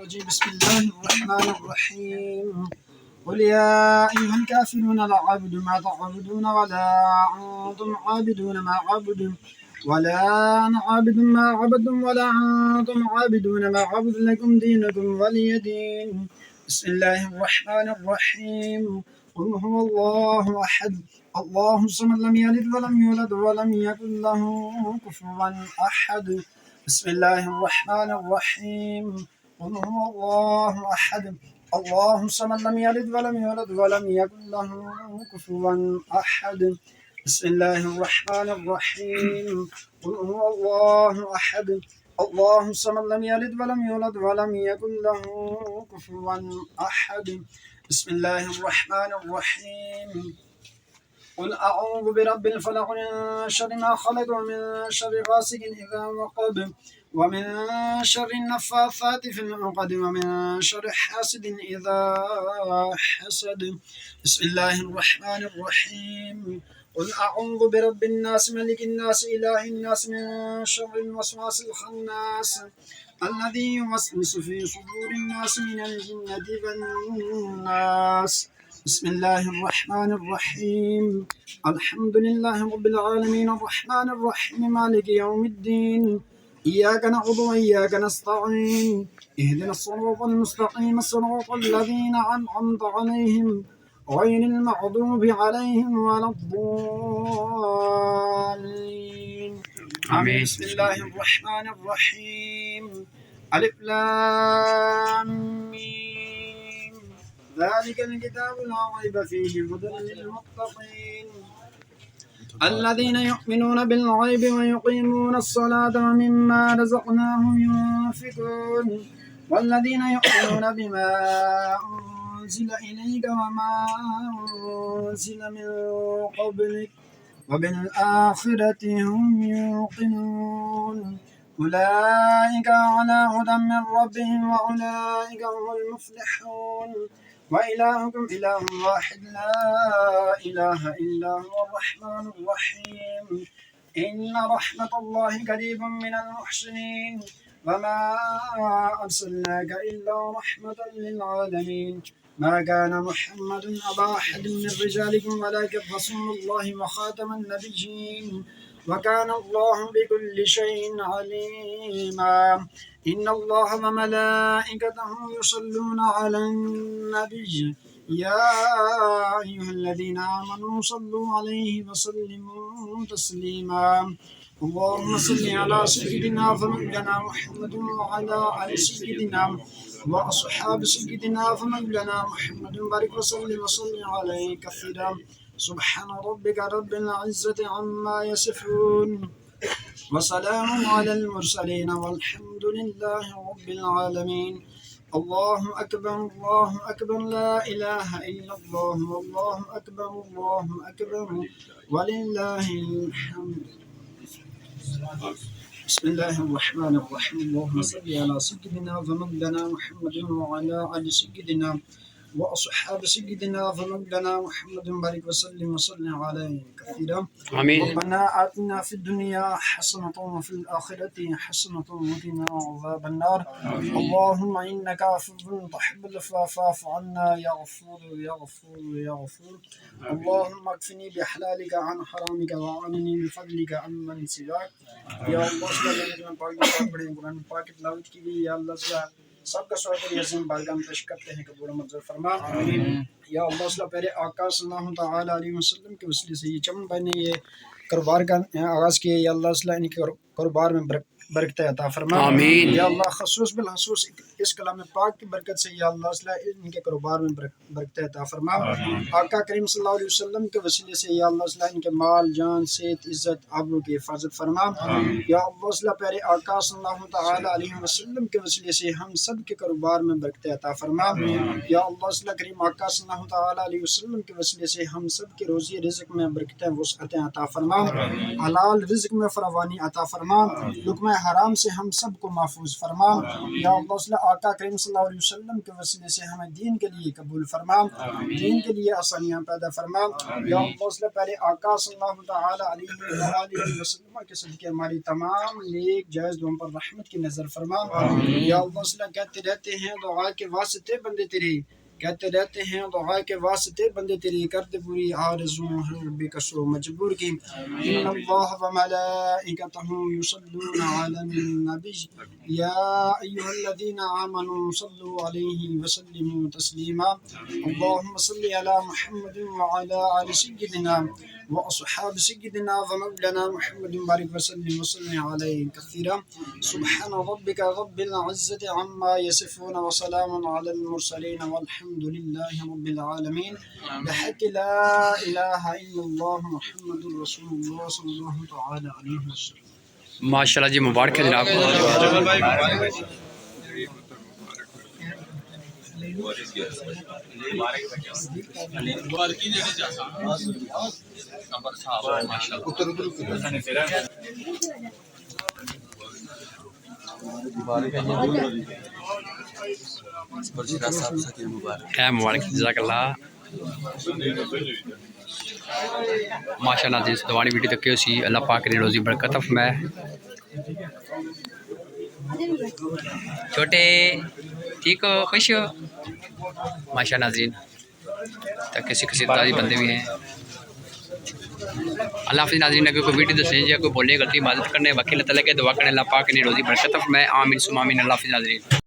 الرجيم. بسم الله الرحمن الرحيم. قل يا أيها الكافرون لا أعبد ما تعبدون ولا أنتم عابدون ما أعبد ولا أنا عابد ما عبدتم ولا أنتم عابدون ما أعبد لكم دينكم ولي دين. بسم الله الرحمن الرحيم. قل هو الله أحد الله الصمد لم يلد ولم يولد ولم يكن له كفوا أحد. بسم الله الرحمن الرحيم. قل هو الله أحد الله الصمد لم يلد ولم يولد ولم يكن له كفوا أحد. بسم الله الرحمن الرحيم. قل هو الله أحد الله الصمد لم يلد ولم يولد ولم يكن له كفوا أحد. بسم الله الرحمن الرحيم. قل أعوذ برب الفلق من شر ما خلق ومن شر غاسق إذا وقب ومن شر النفاثات في العقد ومن شر حاسد إذا حسد. بسم الله الرحمن الرحيم. قل أعوذ برب الناس ملك الناس إله الناس من شر الوسواس الخناس الذي يوسوس في صدور الناس من الجنة والناس. بسم الله الرحمن الرحيم. الحمد لله رب العالمين الرحمن الرحيم مالك يوم الدين إياك نعبد وإياك نستعين اهدنا الصراط المستقيم صراط الذين أنعمت عليهم غير المغضوب عليهم ولا الضالين آمين. بسم الله الرحمن الرحيم. ألف لام ميم ذلك الكتاب لا ريب فيه هدى للمتقين الذين يؤمنون بالغيب ويقيمون الصلاة ومما رزقناهم ينفقون والذين يؤمنون بما أنزل إليك وما أنزل من قبلك وبالآخرة هم يوقنون أولئك على هدى من ربهم وأولئك هم المفلحون. وإلهكم إله واحد لا إله إلا هو الرحمن الرحيم. إن رحمة الله قريب من المحسنين وما أرسلناك إلا رحمة للعالمين. ما كان محمد أبا أحد من رجالكم ولكن رسول الله وخاتم النبيين وكان الله بكل شيء عليما. إن الله وملائكته يصلون على النبي يا أيها الذين آمنوا صلوا عليه وسلموا تسليما. اللهم صل على سيدنا فمولانا محمد وعلى آل سيدنا وأصحاب سيدنا فمولانا محمد بارك وسلم عليه كثيرا. سبحان ربك رب العزة عما يصفون وسلام على المرسلين والحمد لله رب العالمين. الله أكبر الله أكبر لا إله إلا الله والله أكبر ولله الحمد. بسم الله الرحمن الرحيم. اللهم صل على سيدنا ومولانا محمد وعلى آل سيدنا وأصحاب سيدنا ومولانا محمد بارك وسلم عليه كثيرا. آمين. ربنا آتنا في الدنيا حسنة وفي الآخرة حسنة وقنا عذاب النار. اللهم إنك عفو تحب العفو فاعف عنا يا غفور يا غفور يا غفور. اللهم اكفني بحلالك عن حرامك وأغنني بفضلك عمن سواك. या अल्लाह सुबहान पाक बड़े कुरान पाक की तिलावत की गई। या अल्लाह सबका स्वागत यज़ीम बारगाह में पेश करते हैं, कबूल मंजूर फरमा। या अल्लाह पहले आका सल्लल्लाहु तआला अलैहि वसल्लम के वसीले से ये चमन भाई ने ये कारोबार का आगाज़ किया। या अल्लाह इनके कारोबार में बरकत अता फरमा। या अल्लाह खसूस बिल खसूस इस कलाम पाक की बरकत से या अल्लाह इनके कारोबार में बरकत अता फरमा। आका करीम सल्लल्लाहु अलैहि वसल्लम के वसीले से या अल्लाह इनके माल जान सेहत इज्जत आबरू की हिफाजत फरमा। या अल्लाह प्यारे आका सल्लल्लाहु तआला अलैहि वसल्लम के वसीले से हम सब के कारोबार में बरकत अता फरमा। या अल्लाह करीम आका सल्लल्लाहु तआला अलैहि वसल्लम के वसीले से हम सब के रोज़ी रिज़्क़ में बरकतें वसअतें अता फरमा। हलाल रिज़्क़ में फरावानी अता फरमा। लुक़मा حرام سے ہم سب کو محفوظ فرما۔ یا اللہ صلی آقا کریم صلی اللہ علیہ وسلم کے وسیلے سے ہمیں دین کے لیے قبول فرما، دین کے لیے آسانیاں پیدا فرما۔ یا اللہ صلی پہلے آقا صلی اللہ تعالی علیہ وآلہ وسلم کے صدقے ہماری تمام نیک جائز دعاؤں پر رحمت کی نظر فرما۔ یا اللہ صلی کہتے رہتے ہیں دعا کے واسطے بندے تیرے، کہتے رہتے ہیں دعا کے واسطے بندے تیری، کرتے پوری آرزوں ربی کا سو مجبور کی۔ ان اللہ و ملائکتہ یصلون علی النبی یا ایھا الذین آمنوا صلوا علیہ وسلموا تسلیما۔ اللہم صلی علی محمد وعلی آل سیدنا واصحاب سیدنا ومولانا محمد بارک وسلم علیہ کثیرا۔ سبحان ربک رب العزة عما یصفون وسلام علی المرسلین والحمد للہ رب العالمین۔ بحق لا الہ الا اللہ محمد رسول اللہ صلی اللہ تعالی علیہ وسلم۔ ماشاءاللہ جی، مبارک ہے جناب۔ مبارک، جزاک اللہ۔ ماشاء اللہ جس دوانی ویڈیو تک کیوں سی، اللہ پاک نے روزی برکت فرمائے۔ چھوٹے ٹھیک ہو، خوش ہو؟ ماشاء اللہ ناظرین، تک کسی تازی بندے بھی ہیں۔ اللہ حافظ ناظرین، اگر کوئی ویڈیو دسیں یا کوئی بولنے غلطی معذرت کرنے، باقی اللہ تعالیٰ کے دعا کرنے اللہ پاک نے روزی برکت فرمائے۔ آمین ثم آمین۔ اللہ حافظ ناظرین۔